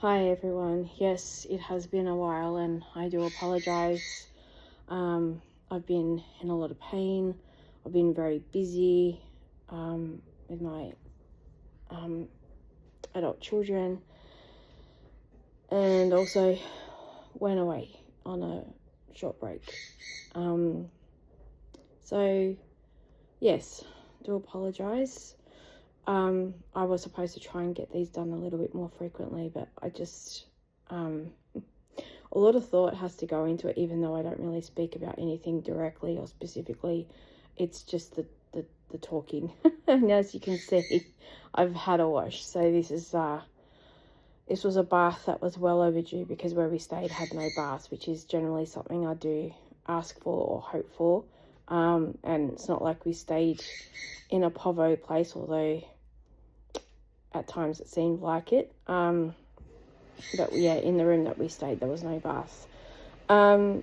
Hi everyone. Yes, it has been a while and I do apologize. I've been in a lot of pain. I've been very busy with my adult children, and also went away on a short break. So yes, do apologize. I was supposed to try and get these done a little bit more frequently, but I just a lot of thought has to go into it, even though I don't really speak about anything directly or specifically. It's just the talking. And as you can see, I've had a wash. So this was a bath that was well overdue, because where we stayed had no baths, which is generally something I do ask for or hope for. And it's not like we stayed in a povo place, although at times it seemed like it. But yeah, in the room that we stayed, there was no bath. So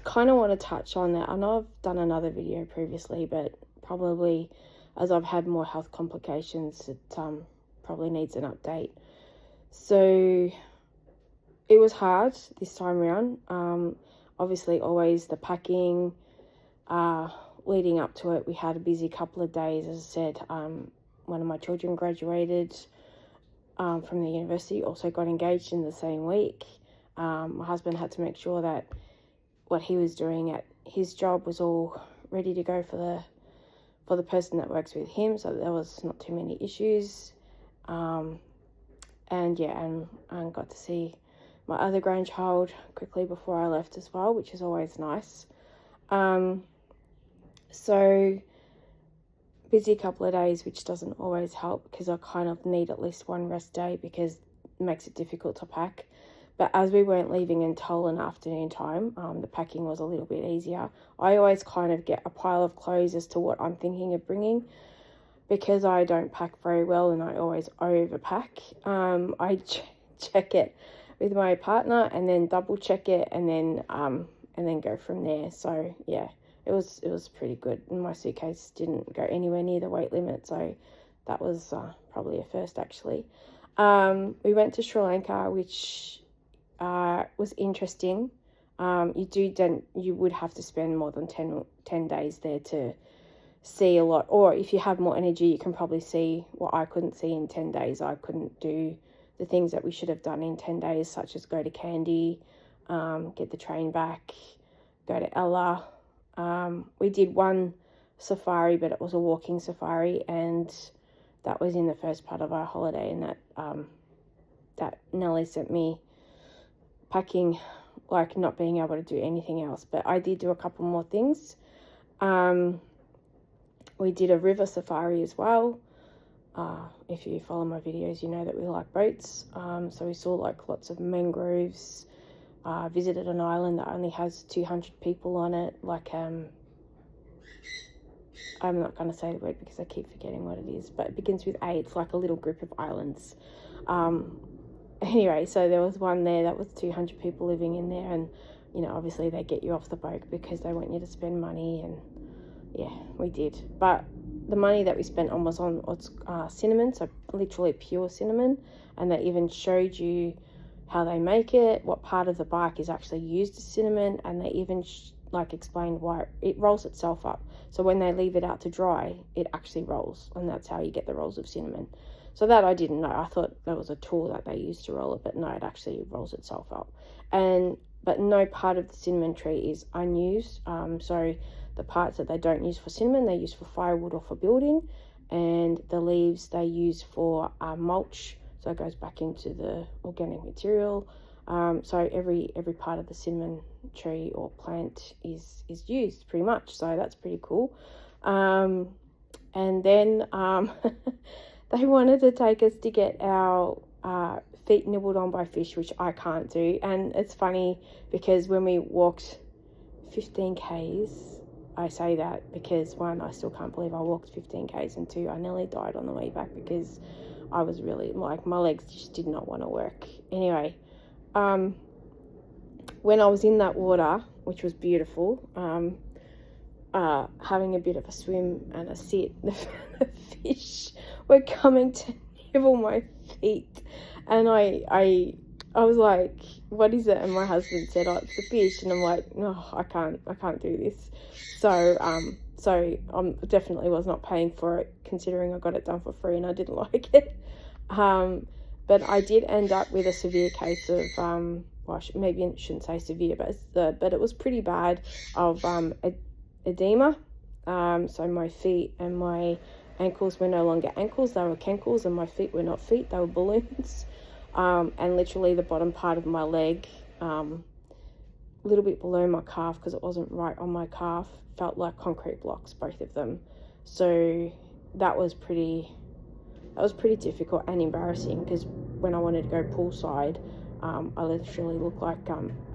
kind of want to touch on that. I know I've done another video previously, but probably as I've had more health complications, it probably needs an update. So it was hard this time around. Obviously, always the packing. Leading up to it, we had a busy couple of days. As I said, one of my children graduated from the university, also got engaged in the same week. My husband had to make sure that what he was doing at his job was all ready to go for the person that works with him, so there was not too many issues. And got to see my other grandchild quickly before I left as well, which is always nice. So busy couple of days, which doesn't always help, because I kind of need at least one rest day, because it makes it difficult to pack. But as we weren't leaving until an afternoon time, the packing was a little bit easier. I always kind of get a pile of clothes as to what I'm thinking of bringing, because I don't pack very well and I always overpack. I check it with my partner and then double check it, and then go from there. So yeah, it was pretty good. And my suitcase didn't go anywhere near the weight limit, so that was probably a first actually. We went to Sri Lanka, which was interesting. You would have to spend more than 10 days there to see a lot, or if you have more energy, you can probably see what I couldn't see in 10 days. I couldn't do the things that we should have done in 10 days, such as go to Kandy, get the train back, go to Ella. We did one safari, but it was a walking safari, and that was in the first part of our holiday, and that Nelly sent me packing, like not being able to do anything else. But I did do a couple more things. We did a river safari as well. If you follow my videos, you know that we like boats. So we saw like lots of mangroves, visited an island that only has 200 people on it. I'm not going to say the word because I keep forgetting what it is, but it begins with A. It's like a little group of islands. Anyway, so there was one there that was 200 people living in there, and obviously they get you off the boat because they want you to spend money, and yeah, we did. But the money that we spent on was on cinnamon, so literally pure cinnamon, and they even showed you how they make it, what part of the bark is actually used as cinnamon, and they even explained why it rolls itself up. So when they leave it out to dry, it actually rolls, and that's how you get the rolls of cinnamon. So that I didn't know. I thought that was a tool that they used to roll it, but no, it actually rolls itself up. But no part of the cinnamon tree is unused. So the parts that they don't use for cinnamon, they use for firewood or for building, and the leaves they use for mulch, so it goes back into the organic material. So every part of the cinnamon tree or plant is used pretty much. So that's pretty cool. And then they wanted to take us to get our feet nibbled on by fish, which I can't do. And it's funny because when we walked 15 Ks, I say that because one, I still can't believe I walked 15 Ks, and two, I nearly died on the way back because I was really, my legs just did not want to work. Anyway, when I was in that water, which was beautiful, having a bit of a swim and a sit, the fish were coming to shrivel my feet. And I was like, what is it? And my husband said, oh, it's the fish. And I'm like, no, I can't do this. So I definitely was not paying for it, considering I got it done for free and I didn't like it. But I did end up with a severe case of, maybe I shouldn't say severe, but it was pretty bad, of edema. So my feet and my ankles were no longer ankles, they were cankles, and my feet were not feet, they were balloons. And literally the bottom part of my leg, a little bit below my calf, because it wasn't right on my calf, felt like concrete blocks, both of them. So that was pretty difficult and embarrassing, because when I wanted to go poolside, I literally looked like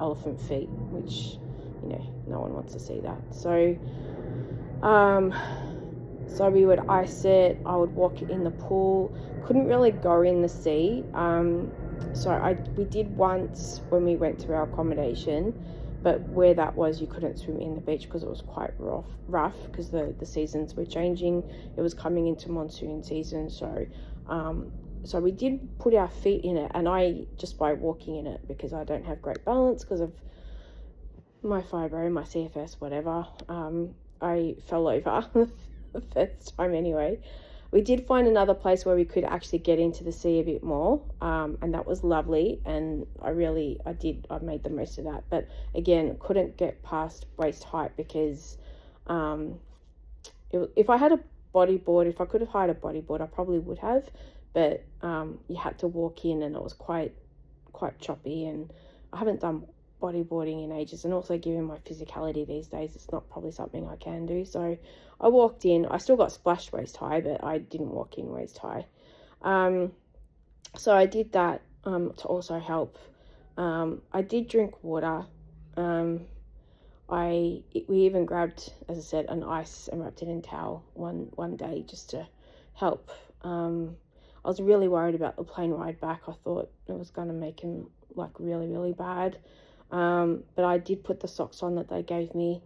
elephant feet, which, no one wants to see that. So we would ice it, I would walk in the pool, couldn't really go in the sea. We did once when we went to our accommodation, but where that was, you couldn't swim in the beach because it was quite rough, because the seasons were changing. It was coming into monsoon season, so we did put our feet in it, and I, just by walking in it, because I don't have great balance because of my fibro, my CFS, whatever, I fell over the first time anyway. We did find another place where we could actually get into the sea a bit more, and that was lovely, and I made the most of that. But again, couldn't get past waist height, because if I had a bodyboard, if I could have hired a bodyboard, I probably would have, but you had to walk in, and it was quite choppy, and I haven't done bodyboarding in ages, and also given my physicality these days, it's not probably something I can do. So I walked in, I still got splashed waist high, but I didn't walk in waist high. So I did that to also help. I did drink water. We even grabbed, as I said, an ice and wrapped it in towel one day just to help. I was really worried about the plane ride back. I thought it was going to make him like really, really bad. But I did put the socks on that they gave me,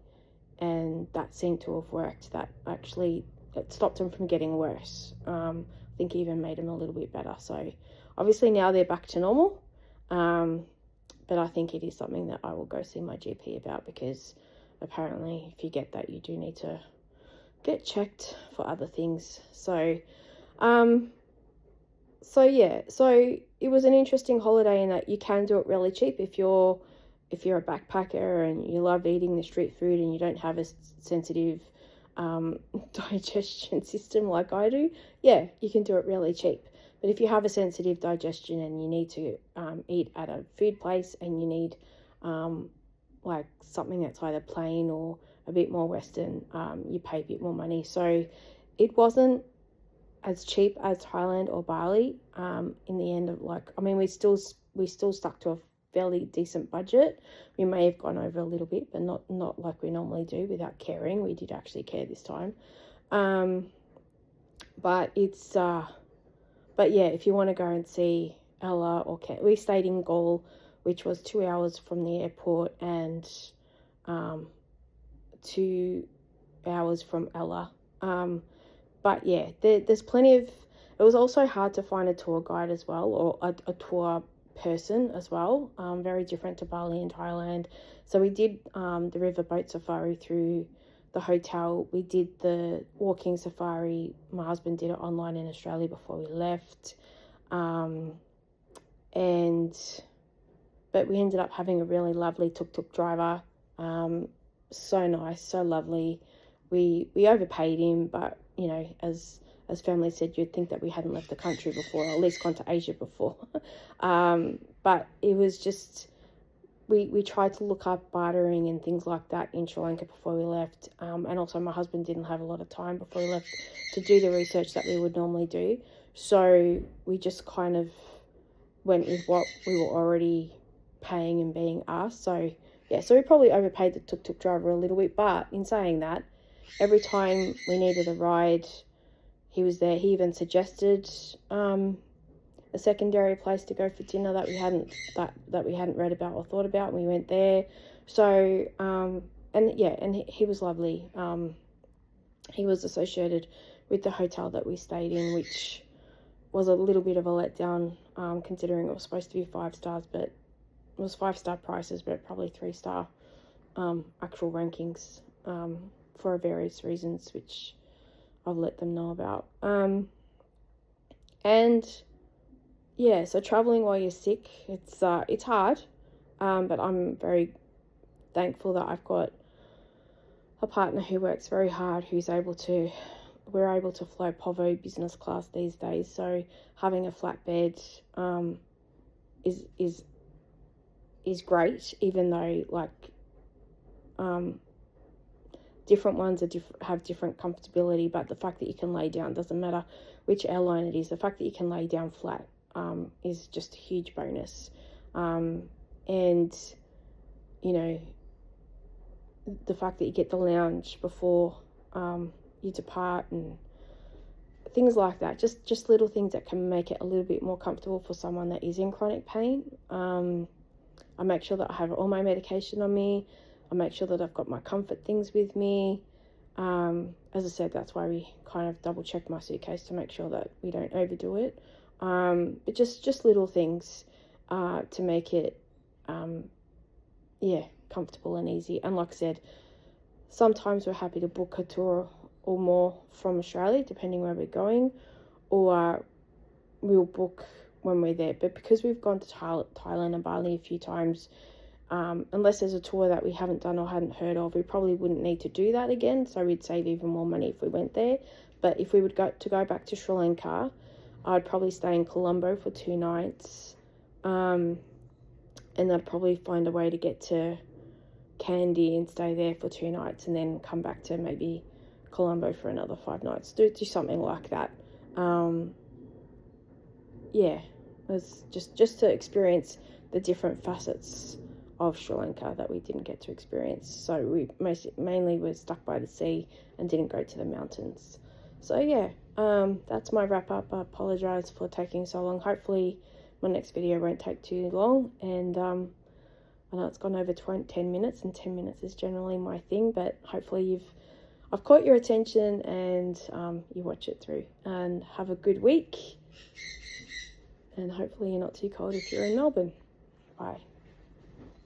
and that seemed to have worked. That actually, it stopped him from getting worse. I think even made him a little bit better. So obviously now they're back to normal. But I think it is something that I will go see my GP about, because apparently if you get that, you do need to get checked for other things. So it was an interesting holiday in that you can do it really cheap if you're a backpacker and you love eating the street food and you don't have a sensitive digestion system like I do. Yeah, you can do it really cheap. But if you have a sensitive digestion and you need to eat at a food place, and you need like something that's either plain or a bit more Western, you pay a bit more money. So it wasn't as cheap as Thailand or Bali. In the end of we still stuck to a fairly decent budget. We may have gone over a little bit, but not like we normally do without caring. We did actually care this time. But yeah, if you want to go and see Ella we stayed in Gaul, which was 2 hours from the airport, and 2 hours from Ella. But yeah, there's plenty of. It was also hard to find a tour guide as well, or a tour person as well. Very different to Bali and Thailand. So we did the riverboat safari through the hotel. We did the walking safari. My husband did it online in Australia before we left. But we ended up having a really lovely tuk-tuk driver. So nice, so lovely. We overpaid him, but as family said, you'd think that we hadn't left the country before, or at least gone to Asia before. But it was just, we tried to look up bartering and things like that in Sri Lanka before we left. And also my husband didn't have a lot of time before we left to do the research that we would normally do. So we just kind of went with what we were already paying and being asked. So yeah, so we probably overpaid the tuk-tuk driver a little bit. But in saying that, every time we needed a ride, he was there. He even suggested a secondary place to go for dinner that we hadn't read about or thought about, and we went there. So and he was lovely. He was associated with the hotel that we stayed in, which was a little bit of a letdown, considering it was supposed to be 5 stars, but it was 5-star prices, but probably 3-star actual rankings, for various reasons, which I've let them know about. And yeah, so traveling while you're sick, it's hard, but I'm very thankful that I've got a partner who works very hard, we're able to fly Povo business class these days, so having a flat bed is great, even though like different ones have different comfortability, but the fact that you can lay down, doesn't matter which airline it is, the fact that you can lay down flat is just a huge bonus. And you know, the fact that you get the lounge before you depart and things like that, just little things that can make it a little bit more comfortable for someone that is in chronic pain. I make sure that I have all my medication on me. I make sure that I've got my comfort things with me. As I said, that's why we kind of double check my suitcase to make sure that we don't overdo it. But just little things to make it comfortable and easy. And like I said, sometimes we're happy to book a tour or more from Australia, depending where we're going, or we'll book when we're there. But because we've gone to Thailand and Bali a few times, unless there's a tour that we haven't done or hadn't heard of, we probably wouldn't need to do that again, so we'd save even more money if we went there. But if we would go back to Sri Lanka, I'd probably stay in Colombo for 2 nights, and I'd probably find a way to get to Kandy and stay there for 2 nights, and then come back to maybe Colombo for another 5 nights. Do something like that. It was just to experience the different facets of Sri Lanka that we didn't get to experience. So we mainly were stuck by the sea and didn't go to the mountains. So yeah, that's my wrap up. I apologize for taking so long. Hopefully my next video won't take too long, and I know it's gone over 10 minutes, and 10 minutes is generally my thing, but hopefully I've caught your attention and you watch it through. And have a good week, and hopefully you're not too cold if you're in Melbourne. Bye.